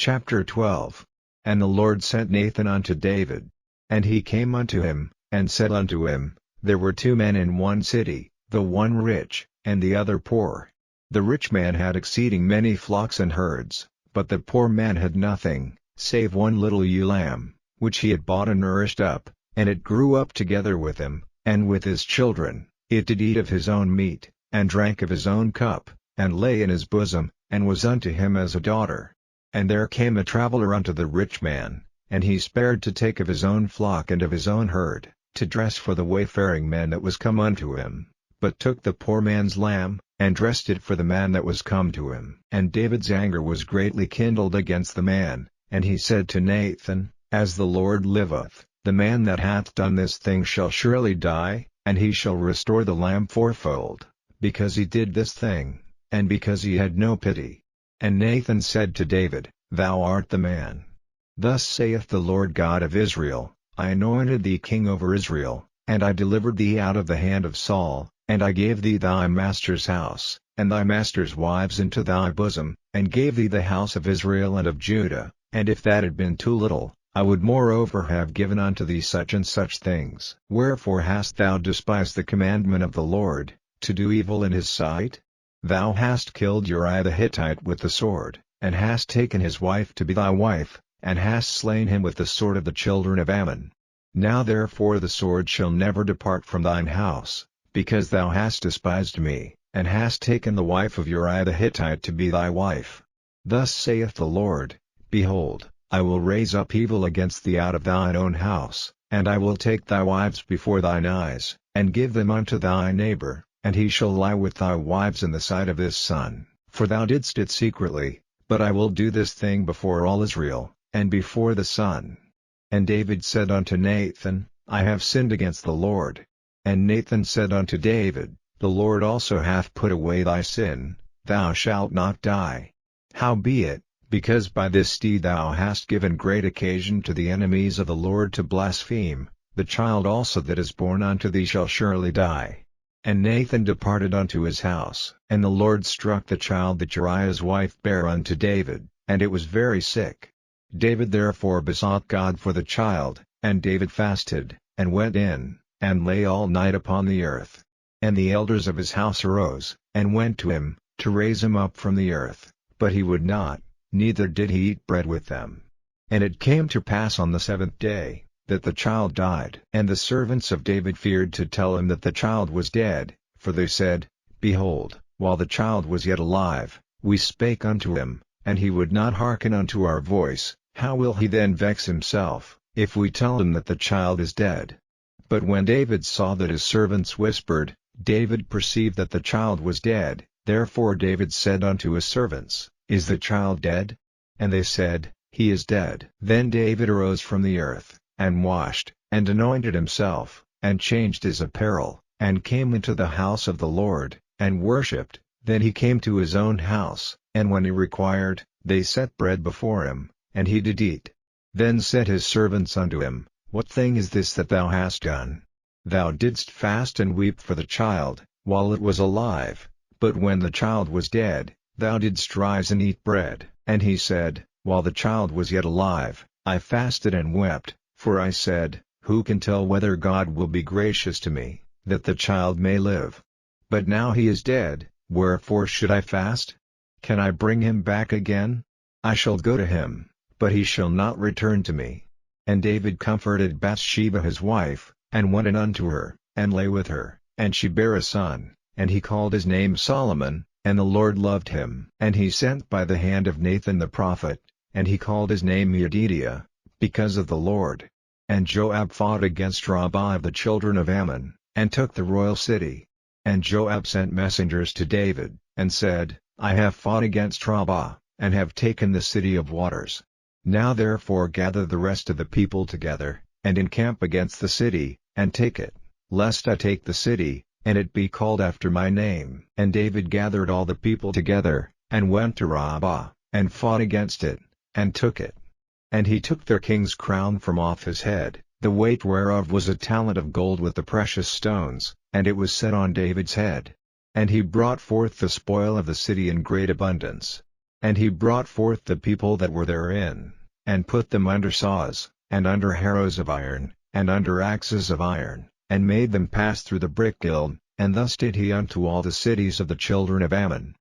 Chapter 12. And the Lord sent Nathan unto David. And he came unto him, and said unto him, There were 2 men in one city, the one rich, and the other poor. The rich man had exceeding many flocks and herds, but the poor man had nothing, save one little ewe lamb, which he had bought and nourished up, and it grew up together with him, and with his children. It did eat of his own meat, and drank of his own cup, and lay in his bosom, and was unto him as a daughter. And there came a traveler unto the rich man, and he spared to take of his own flock and of his own herd, to dress for the wayfaring man that was come unto him, but took the poor man's lamb, and dressed it for the man that was come to him. And David's anger was greatly kindled against the man, and he said to Nathan, As the Lord liveth, the man that hath done this thing shall surely die, and he shall restore the lamb fourfold, because he did this thing, and because he had no pity. And Nathan said to David, Thou art the man. Thus saith the Lord God of Israel, I anointed thee king over Israel, and I delivered thee out of the hand of Saul, and I gave thee thy master's house, and thy master's wives into thy bosom, and gave thee the house of Israel and of Judah, and if that had been too little, I would moreover have given unto thee such and such things. Wherefore hast thou despised the commandment of the Lord, to do evil in his sight? Thou hast killed Uriah the Hittite with the sword, and hast taken his wife to be thy wife, and hast slain him with the sword of the children of Ammon. Now therefore the sword shall never depart from thine house, because thou hast despised me, and hast taken the wife of Uriah the Hittite to be thy wife. Thus saith the Lord, Behold, I will raise up evil against thee out of thine own house, and I will take thy wives before thine eyes, and give them unto thy neighbor, and he shall lie with thy wives in the sight of his son, for thou didst it secretly, but I will do this thing before all Israel, and before the sun. And David said unto Nathan, I have sinned against the Lord. And Nathan said unto David, The Lord also hath put away thy sin, thou shalt not die. Howbeit, because by this deed thou hast given great occasion to the enemies of the Lord to blaspheme, the child also that is born unto thee shall surely die. And Nathan departed unto his house. And the Lord struck the child that Uriah's wife bare unto David, and it was very sick. David therefore besought God for the child, and David fasted, and went in, and lay all night upon the earth. And the elders of his house arose, and went to him, to raise him up from the earth, but he would not, neither did he eat bread with them. And it came to pass on the 7th day, that the child died. And the servants of David feared to tell him that the child was dead, for they said, Behold, while the child was yet alive, we spake unto him, and he would not hearken unto our voice. How will he then vex himself, if we tell him that the child is dead? But when David saw that his servants whispered, David perceived that the child was dead. Therefore David said unto his servants, Is the child dead? And they said, He is dead. Then David arose from the earth, and washed, and anointed himself, and changed his apparel, and came into the house of the Lord, and worshipped. Then he came to his own house, and when he required, they set bread before him, and he did eat. Then said his servants unto him, What thing is this that thou hast done? Thou didst fast and weep for the child, while it was alive, but when the child was dead, thou didst rise and eat bread. And he said, While the child was yet alive, I fasted and wept, for I said, Who can tell whether God will be gracious to me, that the child may live? But now he is dead, wherefore should I fast? Can I bring him back again? I shall go to him, but he shall not return to me. And David comforted Bathsheba his wife, and went in unto her, and lay with her, and she bare a son, and he called his name Solomon, and the Lord loved him. And he sent by the hand of Nathan the prophet, and he called his name Yedidiah, because of the Lord. And Joab fought against Rabbah of the children of Ammon, and took the royal city. And Joab sent messengers to David, and said, I have fought against Rabbah, and have taken the city of waters. Now therefore gather the rest of the people together, and encamp against the city, and take it, lest I take the city, and it be called after my name. And David gathered all the people together, and went to Rabbah, and fought against it, and took it. And he took their king's crown from off his head, the weight whereof was a talent of gold with the precious stones, and it was set on David's head. And he brought forth the spoil of the city in great abundance. And he brought forth the people that were therein, and put them under saws, and under harrows of iron, and under axes of iron, and made them pass through the brick kiln, and thus did he unto all the cities of the children of Ammon.